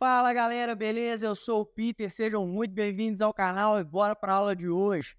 Fala galera, beleza? Eu sou o Peter, sejam muito bem-vindos ao canal e bora para a aula de hoje.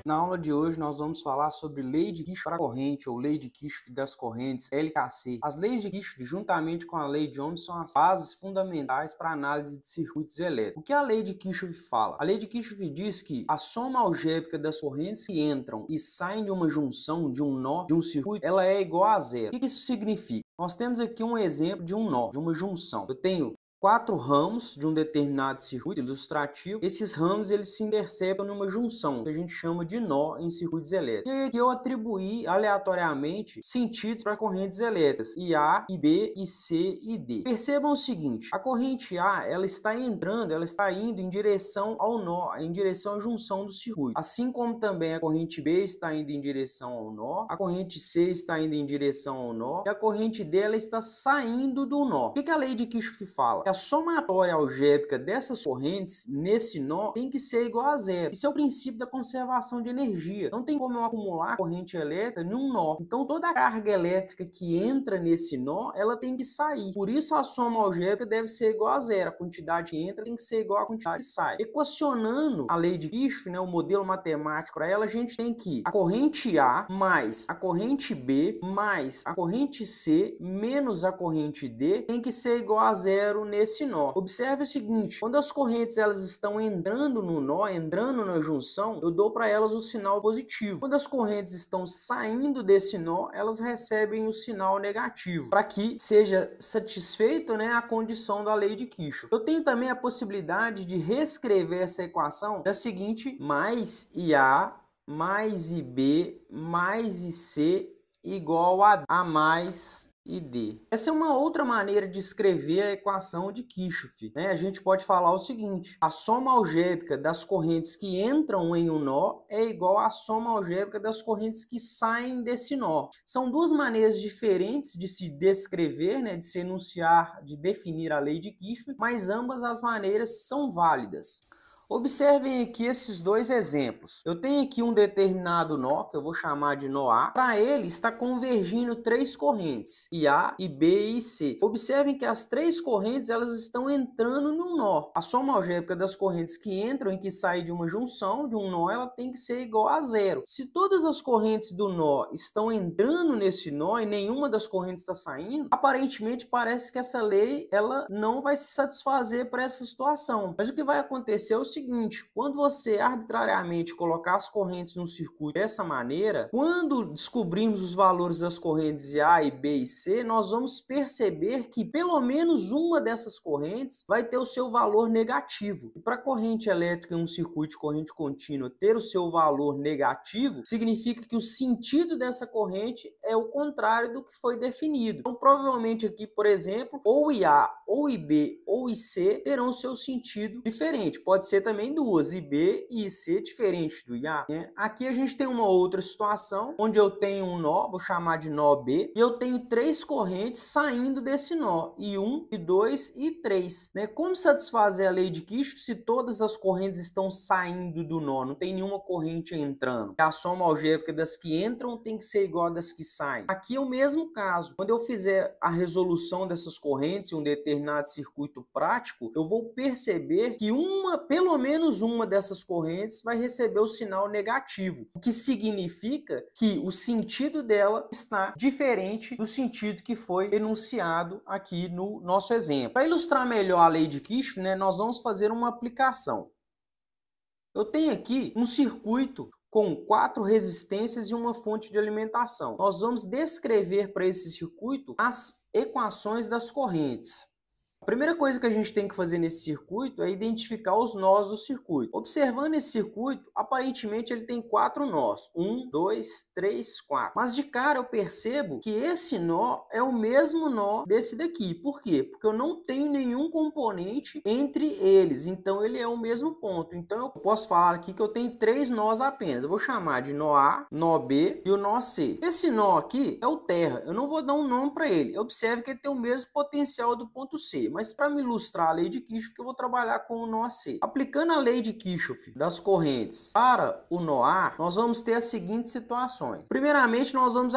Na aula de hoje nós vamos falar sobre lei de Kirchhoff para a corrente ou lei de Kirchhoff das correntes, LKC. As leis de Kirchhoff, juntamente com a lei de Ohm, são as bases fundamentais para a análise de circuitos elétricos. O que a lei de Kirchhoff fala? A lei de Kirchhoff diz que a soma algébrica das correntes que entram e saem de uma junção, de um nó, de um circuito, ela é igual a zero. O que isso significa? Nós temos aqui um exemplo de um nó, de uma junção. Eu tenho 4 ramos de um determinado circuito ilustrativo. Esses ramos eles se interceptam numa junção, que a gente chama de nó em circuitos elétricos. E aqui eu atribuí aleatoriamente sentidos para correntes elétricas, IA, IB, IC e D. Percebam o seguinte, a corrente A ela está indo em direção ao nó, em direção à junção do circuito. Assim como também a corrente B está indo em direção ao nó, a corrente C está indo em direção ao nó, e a corrente D ela está saindo do nó. O que a lei de Kirchhoff fala? A somatória algébrica dessas correntes nesse nó tem que ser igual a zero. Isso é o princípio da conservação de energia. Não tem como eu acumular corrente elétrica em um nó. Então toda a carga elétrica que entra nesse nó, ela tem que sair. Por isso a soma algébrica deve ser igual a zero. A quantidade que entra tem que ser igual à quantidade que sai. Equacionando a lei de Kirchhoff, né, o modelo matemático para ela, a gente tem que a corrente A mais a corrente B mais a corrente C menos a corrente D tem que ser igual a zero nesse nó. Observe o seguinte, quando as correntes elas estão entrando no nó, entrando na junção, eu dou para elas o sinal positivo. Quando as correntes estão saindo desse nó, elas recebem o sinal negativo, para que seja satisfeito, né, a condição da lei de Kirchhoff. Eu tenho também a possibilidade de reescrever essa equação da seguinte: mais IA mais IB mais IC igual a A mais e D. Essa é uma outra maneira de escrever a equação de Kirchhoff, né? A gente pode falar o seguinte: a soma algébrica das correntes que entram em um nó é igual à soma algébrica das correntes que saem desse nó. São duas maneiras diferentes de se descrever, né? De se enunciar, de definir a lei de Kirchhoff, mas ambas as maneiras são válidas. Observem aqui esses dois exemplos. Eu tenho aqui um determinado nó, que eu vou chamar de nó A. Para ele está convergindo três correntes, IA, IB e IC. Observem que as três correntes elas estão entrando no nó. A soma algébrica das correntes que entram e que saem de uma junção, de um nó, ela tem que ser igual a zero. Se todas as correntes do nó estão entrando nesse nó e nenhuma das correntes está saindo, aparentemente parece que essa lei ela não vai se satisfazer para essa situação. Mas o que vai acontecer é o seguinte: quando você arbitrariamente colocar as correntes no circuito dessa maneira, quando descobrirmos os valores das correntes A, e B e C, nós vamos perceber que pelo menos uma dessas correntes vai ter o seu valor negativo. E para a corrente elétrica em um circuito de corrente contínua ter o seu valor negativo, significa que o sentido dessa corrente é o contrário do que foi definido. Então, provavelmente aqui, por exemplo, ou IA, ou IB, ou IC terão o seu sentido diferente. Pode ser também duas, IB e IC, diferentes do IA, né? Aqui a gente tem uma outra situação, onde eu tenho um nó, vou chamar de nó B, e eu tenho três correntes saindo desse nó, I1, I2 e I3, né? Como satisfazer a lei de Kirchhoff se todas as correntes estão saindo do nó, não tem nenhuma corrente entrando? A soma algébrica das que entram tem que ser igual a das que saem. Aqui é o mesmo caso. Quando eu fizer a resolução dessas correntes em um determinado circuito prático, eu vou perceber que pelo menos uma dessas correntes vai receber o sinal negativo, o que significa que o sentido dela está diferente do sentido que foi enunciado aqui no nosso exemplo. Para ilustrar melhor a lei de Kirchhoff, né, nós vamos fazer uma aplicação. Eu tenho aqui um circuito com 4 resistências e uma fonte de alimentação. Nós vamos descrever para esse circuito as equações das correntes. A primeira coisa que a gente tem que fazer nesse circuito é identificar os nós do circuito. Observando esse circuito, aparentemente ele tem 4 nós. 1, 2, 3, 4. Mas de cara eu percebo que esse nó é o mesmo nó desse daqui. Por quê? Porque eu não tenho nenhum componente entre eles. Então ele é o mesmo ponto. Então eu posso falar aqui que eu tenho 3 nós apenas. Eu vou chamar de nó A, nó B e o nó C. Esse nó aqui é o terra. Eu não vou dar um nome para ele. Observe que ele tem o mesmo potencial do ponto C. mas para me ilustrar a lei de Kirchhoff, eu vou trabalhar com o nó C. Aplicando a lei de Kirchhoff das correntes para o nó A, nós vamos ter as seguintes situações. Primeiramente, nós vamos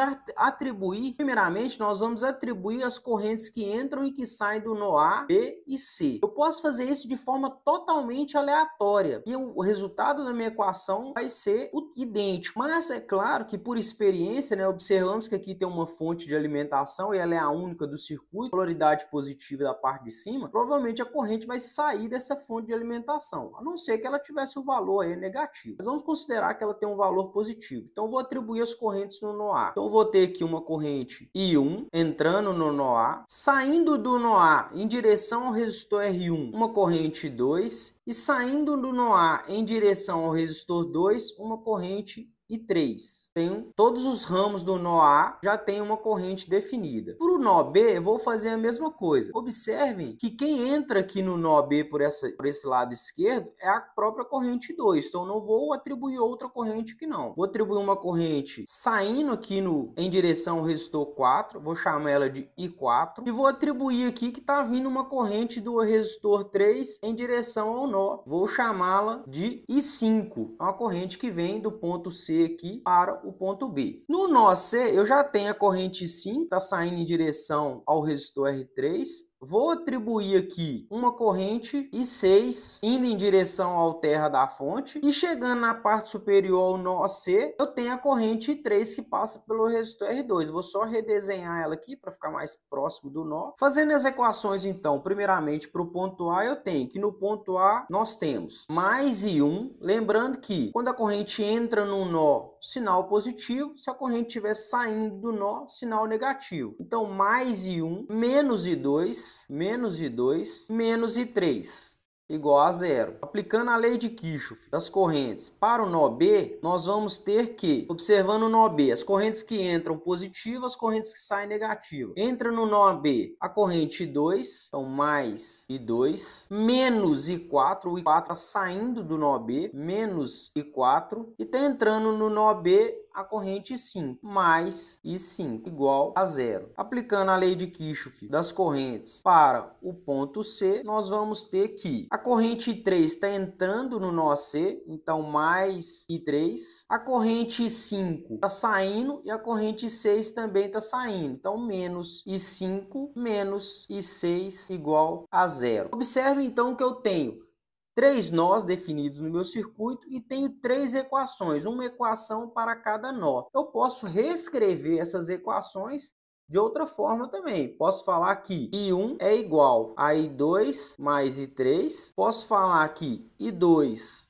atribuir as correntes que entram e que saem do nó A, B e C. Eu posso fazer isso de forma totalmente aleatória e o resultado da minha equação vai ser idêntico. Mas é claro que por experiência, né, observamos que aqui tem uma fonte de alimentação e ela é a única do circuito, polaridade positiva da parte de cima, provavelmente a corrente vai sair dessa fonte de alimentação, a não ser que ela tivesse o valor aí negativo. Mas vamos considerar que ela tem um valor positivo. Então eu vou atribuir as correntes no nó A. Então eu vou ter aqui uma corrente I1 entrando no nó A, saindo do nó A em direção ao resistor R1, uma corrente 2, e saindo do nó A em direção ao resistor 2, uma corrente e 3. Todos os ramos do nó A já tem uma corrente definida. Para o nó B, eu vou fazer a mesma coisa. Observem que quem entra aqui no nó B por esse lado esquerdo é a própria corrente 2. Então, não vou atribuir outra corrente aqui não. Vou atribuir uma corrente saindo aqui em direção ao resistor 4. Vou chamar ela de I4. E vou atribuir aqui que está vindo uma corrente do resistor 3 em direção ao nó. Vou chamá-la de I5. É uma corrente que vem do ponto C aqui para o ponto B. No nó C, eu já tenho a corrente 5, está saindo em direção ao resistor R3. Vou atribuir aqui uma corrente I6 indo em direção ao terra da fonte e chegando na parte superior ao nó C, eu tenho a corrente I3 que passa pelo resistor R2. Vou só redesenhar ela aqui para ficar mais próximo do nó. Fazendo as equações então, primeiramente para o ponto A, eu tenho que no ponto A nós temos mais I1, lembrando que quando a corrente entra no nó, sinal positivo, se a corrente estiver saindo do nó, sinal negativo. Então mais I1 menos I2 menos I2 menos I3 igual a zero. Aplicando a lei de Kirchhoff das correntes para o nó B, nós vamos ter que, observando o nó B, as correntes que entram positivas, as correntes que saem negativas. Entra no nó B a corrente I2, então mais I2, menos I4, o I4 está saindo do nó B, menos I4, e está entrando no nó B a corrente I5, mais I5, igual a zero. Aplicando a lei de Kirchhoff das correntes para o ponto C, nós vamos ter que a corrente I3 está entrando no nó C, então mais I3. A corrente I5 está saindo e a corrente I6 também está saindo, então menos I5 menos I6 igual a zero. Observe então que eu tenho 3 nós definidos no meu circuito e tenho 3 equações, uma equação para cada nó. Eu posso reescrever essas equações de outra forma também. Posso falar que I1 é igual a I2 mais I3. Posso falar que I2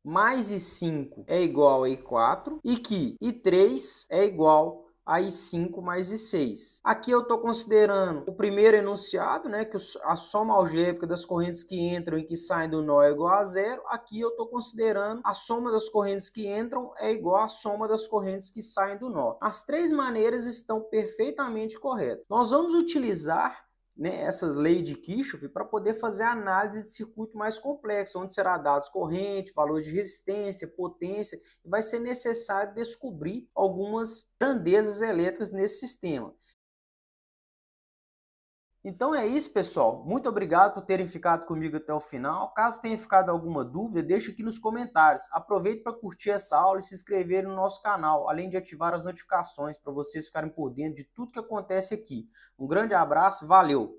mais I5 é igual a I4 e que I3 é igual a I5 mais I6. Aqui eu estou considerando o primeiro enunciado, né, que a soma algébrica das correntes que entram e que saem do nó é igual a zero. Aqui eu estou considerando a soma das correntes que entram é igual à soma das correntes que saem do nó. As 3 maneiras estão perfeitamente corretas. Nós vamos utilizar, né, essas leis de Kirchhoff para poder fazer a análise de circuito mais complexo, onde será dados corrente, valores de resistência, potência, e vai ser necessário descobrir algumas grandezas elétricas nesse sistema. Então é isso, pessoal. Muito obrigado por terem ficado comigo até o final. Caso tenha ficado alguma dúvida, deixe aqui nos comentários. Aproveite para curtir essa aula e se inscrever no nosso canal, além de ativar as notificações para vocês ficarem por dentro de tudo que acontece aqui. Um grande abraço, valeu!